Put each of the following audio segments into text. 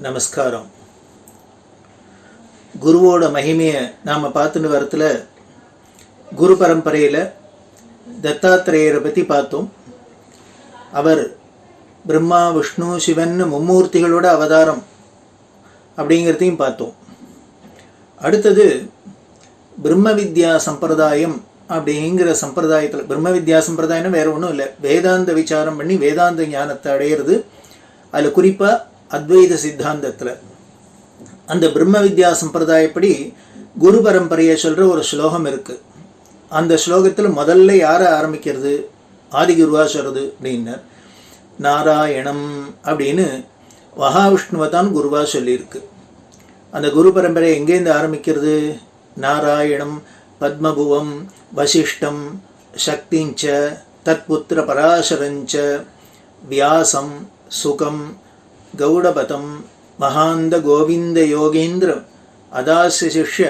நமஸ்காரம். குருவோட மகிமையை நாம் பார்த்துட்டு வரத்துல குரு பரம்பரையில் தத்தாத்திரேயரை பற்றி பார்த்தோம். அவர் பிரம்மா விஷ்ணு சிவன் மும்மூர்த்திகளோட அவதாரம் அப்படிங்கிறதையும் பார்த்தோம். அடுத்தது பிரம்ம வித்யா சம்பிரதாயம் அப்படிங்கிற சம்பிரதாயத்தில், பிரம்ம வித்யா சம்பிரதாயம்னா வேற ஒன்றும் இல்லை, வேதாந்த விசாரம் பண்ணி வேதாந்த ஞானத்தை அடையிறது. அதில் குறிப்பாக அத்வைத சித்தாந்தத்தில் அந்த பிரம்ம வித்யா சம்பிரதாயப்படி குரு பரம்பரையை சொல்கிற ஒரு ஸ்லோகம் இருக்குது. அந்த ஸ்லோகத்தில் முதல்ல யாரை ஆரம்பிக்கிறது? ஆதிகுருவா சொல்கிறது அப்படின்னர். நாராயணம் அப்படின்னு மகாவிஷ்ணுவை தான் குருவா சொல்லியிருக்கு. அந்த குரு பரம்பரை எங்கேருந்து ஆரம்பிக்கிறது? நாராயணம், பத்மபுவம், வசிஷ்டம், சக்திஞ்ச, தத்புத்திர பராசரஞ்ச, வியாசம், சுகம், கௌடபதம், மகாந்த கோவிந்த யோகேந்திர, அதாஸ்ய சிஷ்ய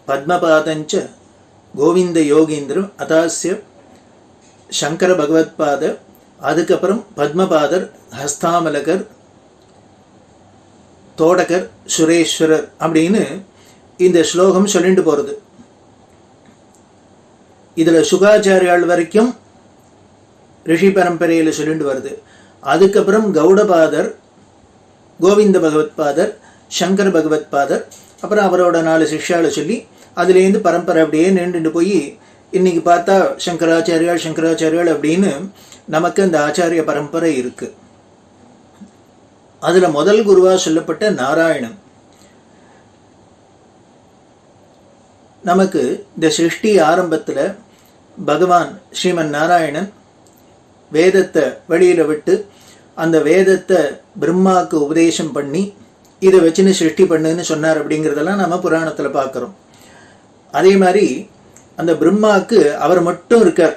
பத்மபாதஞ்ச கோவிந்த யோகேந்திரம், அதாஸ்ய சங்கர பகவத்பாத, அதுக்கப்புறம் பத்மபாதர், ஹஸ்தாமலகர், தோடகர், சுரேஸ்வரர் அப்படின்னு இந்த ஸ்லோகம் சொல்லிட்டு போகிறது. இதில் சுகாச்சாரியால் வரைக்கும் ரிஷி பரம்பரையில் சொல்லிட்டு வருது. அதுக்கப்புறம் கௌடபாதர், கோவிந்த பகவத்பாதர், சங்கர பகவத்பாதர், அப்புறம் அவரோட 4 சிஷ்யாவை சொல்லி அதுலேருந்து பரம்பரை அப்படியே நீண்டுட்டு போய் இன்னைக்கு பார்த்தா சங்கராச்சாரியால் அப்படின்னு நமக்கு அந்த ஆச்சாரிய பரம்பரை இருக்கு. அதில் முதல் குருவாக சொல்லப்பட்ட நாராயணன் நமக்கு இந்த சிருஷ்டி ஆரம்பத்தில் பகவான் ஸ்ரீமன் நாராயணன் வேதத்தை வெளியில் விட்டு அந்த வேதத்தை பிரம்மாவுக்கு உபதேசம் பண்ணி இதை வச்சுன்னு சிருஷ்டி பண்ணுன்னு சொன்னார் அப்படிங்கிறதெல்லாம் நம்ம புராணத்தில் பார்க்குறோம். அதே மாதிரி அந்த பிரம்மாவுக்கு அவர் மட்டும் இருக்கார்,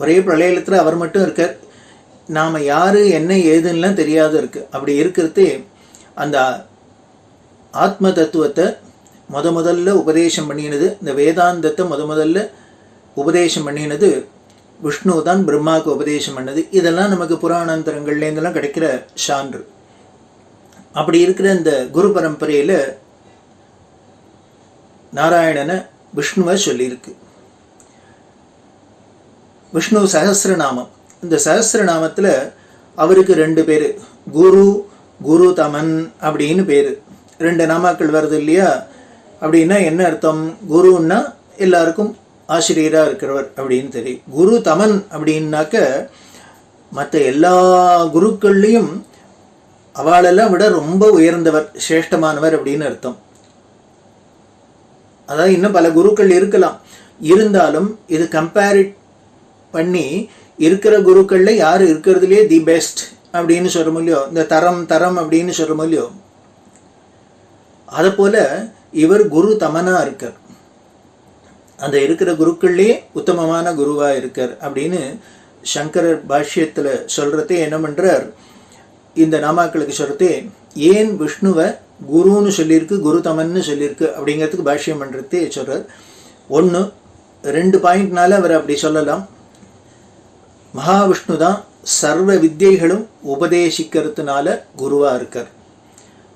ஒரே பிரளயத்தில் அவர் மட்டும் இருக்கார். நாம் யார் என்ன ஏதுன்னெலாம் தெரியாத இருக்குது. அப்படி இருக்கிறதே அந்த ஆத்ம தத்துவத்தை முதல்ல உபதேசம் பண்ணினது, இந்த வேதாந்தத்தை முதல்ல உபதேசம் பண்ணினது விஷ்ணு தான் பிரம்மாவுக்கு உபதேசம் பண்ணது. இதெல்லாம் நமக்கு புராணாந்தரங்கள்லேருந்தெல்லாம் கிடைக்கிற சான்று. அப்படி இருக்கிற இந்த குரு பரம்பரையில் நாராயணனை விஷ்ணுவை சொல்லியிருக்கு. விஷ்ணு சஹஸ்ரநாமம். இந்த சஹஸ்ரநாமத்தில் அவருக்கு 2 பேர், குரு, குரு தமன் அப்படின்னு பேர். 2 நாமாக்கள் வருது இல்லையா? அப்படின்னா என்ன அர்த்தம்? குருன்னா எல்லாருக்கும் ஆசிரியராக இருக்கிறவர் அப்படின்னு தெரியும். குரு தமன் அப்படின்னாக்க மற்ற எல்லா குருக்கள்லையும் அவளெல்லாம் விட ரொம்ப உயர்ந்தவர், சிரேஷ்டமானவர் அப்படின்னு அர்த்தம். அதாவது இன்னும் பல குருக்கள் இருக்கலாம், இருந்தாலும் இது கம்பேரிட் பண்ணி இருக்கிற குருக்களில் யார் இருக்கிறதுலே தி பெஸ்ட் அப்படின்னு சொல்ல முடியும், இந்த தரம் அப்படின்னு சொல்ல முடியும். அதை போல இவர் குரு தமனா இருக்கார், அந்த இருக்கிற குருக்கள்லேயே உத்தமமான குருவாக இருக்கார் அப்படின்னு சங்கரர் பாஷ்யத்தில் சொல்கிறதே என்ன பண்ணுறார், இந்த நாமாக்களுக்கு சொல்கிறதே ஏன் விஷ்ணுவை குருன்னு சொல்லியிருக்கு, குரு தமன்னு சொல்லியிருக்கு அப்படிங்கிறதுக்கு பாஷ்யம் பண்ணுறதே சொல்கிறார். 1, 2 பாயிண்ட்னால அவர் அப்படி சொல்லலாம். மகாவிஷ்ணு தான் சர்வ வித்தைகளும் உபதேசிக்கிறதுனால குருவாக இருக்கார்.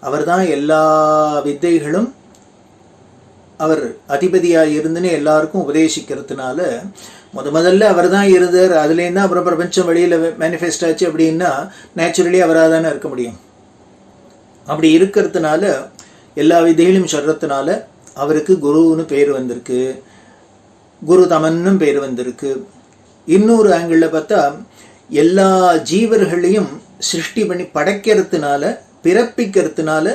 அவர் தான் எல்லா வித்தைகளும் அவர் அதிபதியாக இருந்துன்னு எல்லாருக்கும் உபதேசிக்கிறதுனால முதல்ல அவர் தான் இருந்தார். அதுலேருந்து தான் அப்புறம் பிரபஞ்சம் வெளியில் மேனிஃபெஸ்ட் ஆச்சு அப்படின்னா நேச்சுரலி அவராக தானே இருக்க முடியும். அப்படி இருக்கிறதுனால எல்லா விதைகளையும் சொல்கிறதுனால அவருக்கு குருன்னு பேர் வந்திருக்கு, குரு தமன்னும் பேர் வந்திருக்கு. இன்னொரு ஆங்கிளில் பார்த்தா எல்லா ஜீவர்களையும் சிருஷ்டி பண்ணி படைக்கிறதுனால, பிறப்பிக்கிறதுனால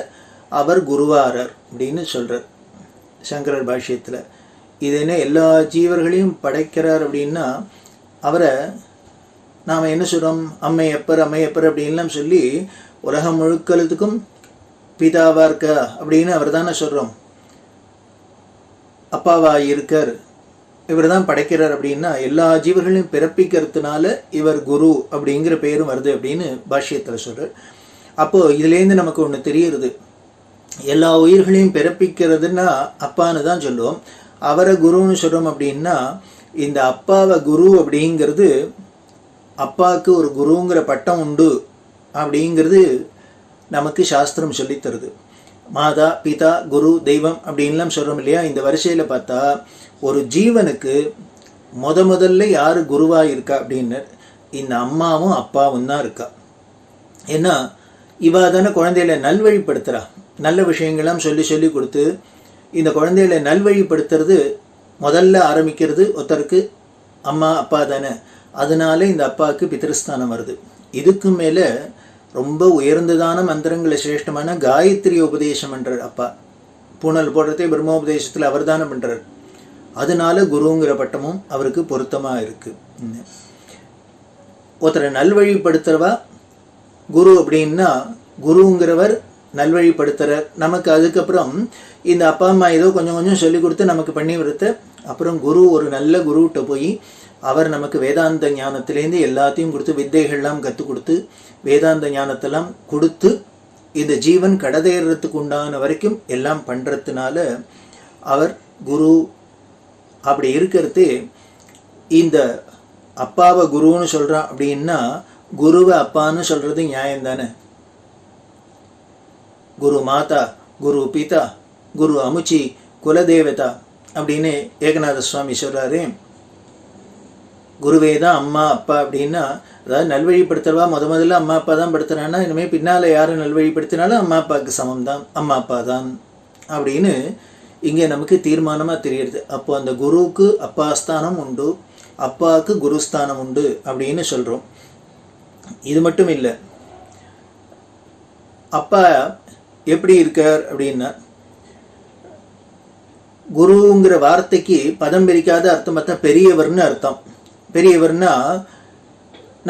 அவர் குருவாரார் அப்படின்னு சொல்கிறார் சங்கரர் பாஷ்யத்தில். இது என்ன, எல்லா ஜீவர்களையும் படைக்கிறார் அப்படின்னா அவரை நாம் என்ன சொல்கிறோம், அம்மையப்பர் அப்படின்லாம் சொல்லி உலகம் முழுக்கலத்துக்கும் பிதாவா இருக்கா அப்படின்னு அவர் தானே சொல்கிறோம். அப்பாவா இருக்கார், இவர் தான் படைக்கிறார் அப்படின்னா எல்லா ஜீவர்களையும் பிறப்பிக்கிறதுனால இவர் குரு அப்படிங்கிற பேரும் வருது அப்படின்னு பாஷ்யத்தில் சொல்கிறார். அப்போது இதுலேருந்து நமக்கு ஒன்று தெரியுது, எல்லா உயிர்களையும் பிறப்பிக்கிறதுன்னா அப்பான்னு தான் சொல்லுவோம். அவரை குருன்னு சொல்கிறோம் அப்படின்னா இந்த அப்பாவை குரு அப்படிங்கிறது அப்பாவுக்கு ஒரு குருங்கிற பட்டம் உண்டு அப்படிங்கிறது நமக்கு சாஸ்திரம் சொல்லித்தருது. மாதா பிதா குரு தெய்வம் அப்படின்லாம் சொல்கிறோம் இல்லையா? இந்த வரிசையில் பார்த்தா ஒரு ஜீவனுக்கு முதல்ல யார் குருவாக இருக்கா அப்படின்னு இந்த அம்மாவும் அப்பாவும் தான் இருக்கா. ஏன்னா இவா தானே குழந்தைகளை நல்வழிப்படுத்துகிறா. நல்ல விஷயங்கள்லாம் சொல்லி கொடுத்து இந்த குழந்தைகளை நல்வழிப்படுத்துறது முதல்ல ஆரம்பிக்கிறது ஒருத்தருக்கு அம்மா அப்பா தானே. அதனால இந்த அப்பாவுக்கு பித்ருஸ்தானம் வருது. இதுக்கு மேலே ரொம்ப உயர்ந்ததான மந்திரங்களை சிரேஷ்டமான காயத்ரி உபதேசம் பண்ணுறார் அப்பா. பூனல் போடுறதே பிரம்மோபதேசத்தில் அவர் தானே பண்ணுறார். அதனால குருங்கிற பட்டமும் அவருக்கு பொருத்தமாக இருக்குது. ஒருத்தரை நல்வழிப்படுத்துறவா குரு அப்படின்னா குருங்கிறவர் நல்வழிப்படுத்துகிறார் நமக்கு. அதுக்கப்புறம் இந்த அப்பா அம்மா ஏதோ கொஞ்சம் சொல்லி கொடுத்து நமக்கு பண்ணி விடுத்த அப்புறம் குரு ஒரு நல்ல குருகிட்ட போய் அவர் நமக்கு வேதாந்த ஞானத்திலேருந்து எல்லாத்தையும் கொடுத்து வித்தைகள்லாம் கற்றுக் கொடுத்து வேதாந்த ஞானத்தெல்லாம் கொடுத்து இந்த ஜீவன் கடதேறதுக்கு உண்டான வரைக்கும் எல்லாம் பண்ணுறதுனால அவர் குரு. அப்படி இருக்கிறது இந்த அப்பாவை குருன்னு சொல்கிறான் அப்படின்னா குருவை அப்பான்னு சொல்கிறது நியாயம் தானே. குரு மாதா குரு பிதா குரு அமுச்சி குலதேவதா அப்படின்னு ஏகநாத சுவாமி சொல்கிறாரு. குருவே தான் அம்மா அப்பா அப்படின்னா அதாவது நல்வழிப்படுத்துறவா முதல்ல அம்மா அப்பா தான் படுத்துறான்னா இனிமேல் பின்னால் யாரும் நல்வழிப்படுத்தினாலும் அம்மா அப்பாவுக்கு சமம் தான், அம்மா அப்பா தான் அப்படின்னு இங்கே நமக்கு தீர்மானமாக தெரியுது. அப்போ அந்த குருவுக்கு அப்பா ஸ்தானம் உண்டு, அப்பாவுக்கு குருஸ்தானம் உண்டு அப்படின்னு சொல்கிறோம். இது மட்டும் இல்லை, அப்பா எப்படி இருக்கார் அப்படின்னா குருங்கிற வார்த்தைக்கு பதம் பிரிக்காத அர்த்தம் பார்த்தா பெரியவர்னு அர்த்தம். பெரியவர்னா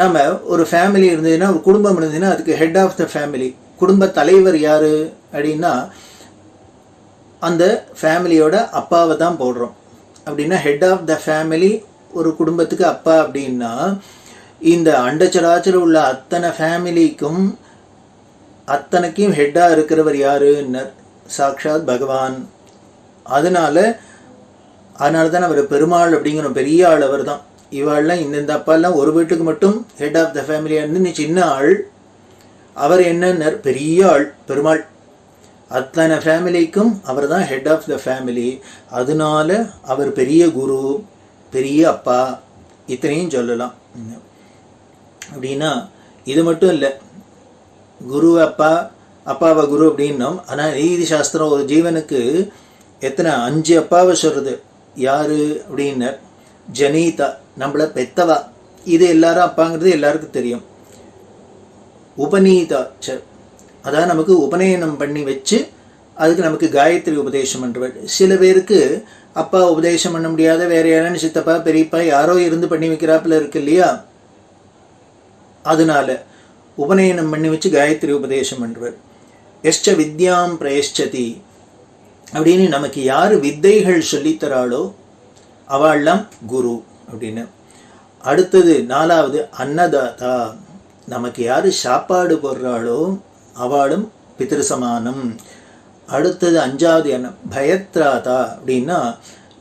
நம்ம ஒரு ஃபேமிலி இருந்ததுன்னா ஒரு குடும்பம் இருந்ததுன்னா அதுக்கு ஹெட் ஆஃப் த ஃபேமிலி, குடும்ப தலைவர் யார் அப்படின்னா அந்த ஃபேமிலியோட அப்பாவை தான் போடுறோம். அப்படின்னா ஹெட் ஆஃப் த ஃபேமிலி ஒரு குடும்பத்துக்கு அப்பா அப்படின்னா இந்த அண்டச்சராச்சரம் உள்ள அத்தனை ஃபேமிலிக்கும் அத்தனைக்கும் ஹெட்டாக இருக்கிறவர் யாருன்னர் சாக்ஷாத் பகவான். அதனால தான் அவர் பெருமாள் அப்படிங்கிற பெரிய ஆள் அவர் தான். இவாள்லாம் இந்த அப்பாலாம் ஒரு வீட்டுக்கு மட்டும் ஹெட் ஆஃப் த ஃபேமிலியாக இருந்து நீ சின்ன ஆள், அவர் என்னன்னர் பெரிய ஆள் பெருமாள். அத்தனை ஃபேமிலிக்கும் அவர் தான் ஹெட் ஆஃப் த ஃபேமிலி. அதனால அவர் பெரிய குரு பெரிய அப்பா இத்தனையும் சொல்லலாம். அப்படின்னா இது மட்டும் இல்லை, குரு அப்பா அப்பாவை குரு அப்படின்னோம். ஆனால் நீதி சாஸ்திரம் ஒரு ஜீவனுக்கு எத்தனை 5 அப்பாவை சொல்கிறது. யார் அப்படின்ன ஜனீதா நம்மளை பெத்தவா, இது எல்லாரும் அப்பாங்கிறது எல்லாருக்கும் தெரியும். உபநீதா அதாவது நமக்கு உபநயனம் பண்ணி வச்சு அதுக்கு நமக்கு காயத்ரி உபதேசம் பண்ணுவார். சில பேருக்கு அப்பா உபதேசம் பண்ண முடியாத வேற யாரும் சித்தப்பா பெரியப்பா யாரோ இருந்து பண்ணி வைக்கிறாப்புல இருக்கு இல்லையா? அதனால உபநயனம் பண்ணி வச்சு காயத்ரி உபதேசம் பண்ணுவார். எஷ்ட வித்யாம் பிரயஷ்சதி அப்படின்னு நமக்கு யார் வித்தைகள் சொல்லித்தராளோ அவள்லாம் குரு அப்படின்னு. அடுத்தது 4வது அன்னதாதா, நமக்கு யார் சாப்பாடு போடுறாளோ அவளும் பித்ருசமானம். அடுத்தது 5வது என்ன பயத்ராதா அப்படின்னா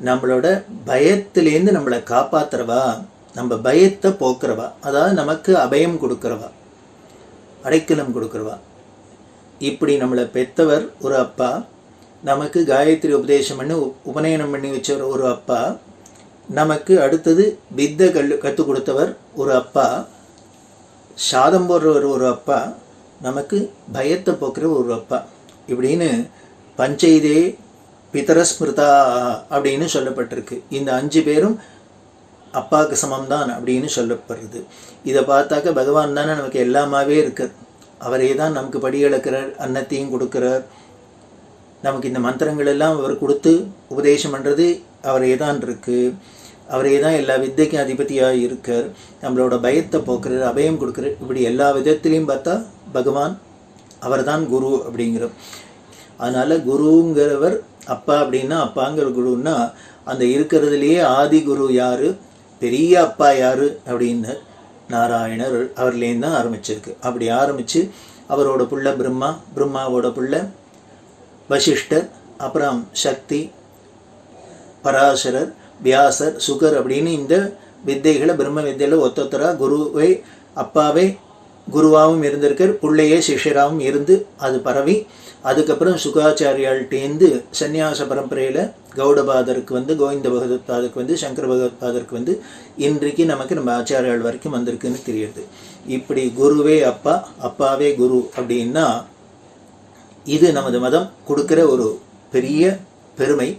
நம்மளோட பயத்திலேருந்து நம்மளை காப்பாற்றுறவா, நம்ம பயத்தை போக்குறவா, அதாவது நமக்கு அபயம் கொடுக்குறவா, அடைக்கலம் கொடுக்குறவா. இப்படி நம்மளை பெற்றவர் ஒரு அப்பா, நமக்கு காயத்ரி உபதேசம் பண்ணி உபநயனம் பண்ணி வச்சவர் ஒரு அப்பா, நமக்கு அடுத்தது வித்தை கற்றுக் கொடுத்தவர் ஒரு அப்பா, சாதம் போடுறவர் ஒரு அப்பா, நமக்கு பயத்தை போக்குற ஒரு அப்பா. இப்படின்னு பஞ்சைதே பிதரஸ்மிருதா அப்படின்னு சொல்லப்பட்டிருக்கு. இந்த 5 பேரும் அப்பாவுக்கு சமம்தான் அப்படின்னு சொல்லப்படுறது. இதை பார்த்தாக்க பகவான் தானே நமக்கு எல்லாமாவே இருக்கார். அவரே தான் நமக்கு படி இழக்கிறார், அன்னத்தையும் கொடுக்குறார். நமக்கு இந்த மந்திரங்கள் எல்லாம் அவர் கொடுத்து உபதேசம் பண்ணுறது அவரே தான் இருக்குது. அவரே தான் எல்லா வித்தைக்கும் அதிபதியாக இருக்கார். நம்மளோட பயத்தை போக்குறார், அபயம் கொடுக்குறார். இப்படி எல்லா விதத்திலையும் பார்த்தா பகவான் அவர் தான் குரு அப்படிங்கிறோம். அதனால் குருங்கிறவர் அப்பா அப்படின்னா அப்பாங்கிற குருன்னா அந்த இருக்கிறதுலையே ஆதி குரு யார், பெரிய அப்பா யார் அப்படின்னு நாராயணர் அவர்லேருந்து தான் ஆரம்பிச்சிருக்கு. அப்படி ஆரம்பித்து அவரோட புள்ள பிரம்மா, பிரம்மாவோட புள்ள வசிஷ்டர், அப்புறம் சக்தி, பராசரர், வியாசர், சுகர் அப்படின்னு இந்த வித்தைகளை பிரம்ம வித்தையில் ஒத்தொத்தரா குருவை அப்பாவே குருவாகவும் இருந்திருக்கார், பிள்ளையே சிஷ்யராகவும் இருந்து அது பரவி அதுக்கப்புறம் சுகாச்சாரியால்டேந்து சந்நியாச பரம்பரையில் கௌடபாதருக்கு வந்து, கோவிந்த பகவத்பாதருக்கு வந்து, சங்கர பகவத்பாதருக்கு வந்து இன்றைக்கு நமக்கு நம்ம ஆச்சாரியால் வரைக்கும் வந்திருக்குன்னு தெரியுது. இப்படி குருவே அப்பா, அப்பாவே குரு அப்படின்னா இது நமது மதம் கொடுக்குற ஒரு பெரிய பெருமை.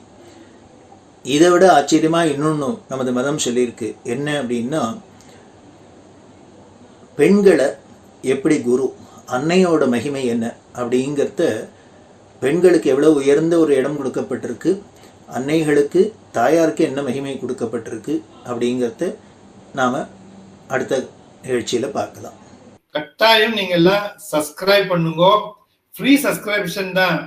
இதை விட ஆச்சரியமாக இன்னொன்று நமது மதம் சொல்லியிருக்கு. என்ன அப்படின்னா, பெண்களை எப்படி குரு, அன்னையோட மகிமை என்ன அப்படிங்கிறத, பெண்களுக்கு எவ்வளோ உயர்ந்த ஒரு இடம் கொடுக்கப்பட்டிருக்கு, அன்னைகளுக்கு தாயாருக்கு என்ன மகிமை கொடுக்கப்பட்டிருக்கு அப்படிங்கிறத நாம் அடுத்த நிகழ்ச்சியில் பார்க்கலாம். கட்டாயம் நீங்கள் எல்லாம் சப்ஸ்கிரைப் பண்ணுங்க. ஃப்ரீ சப்ஸ்கிரிப்ஷன் தான்.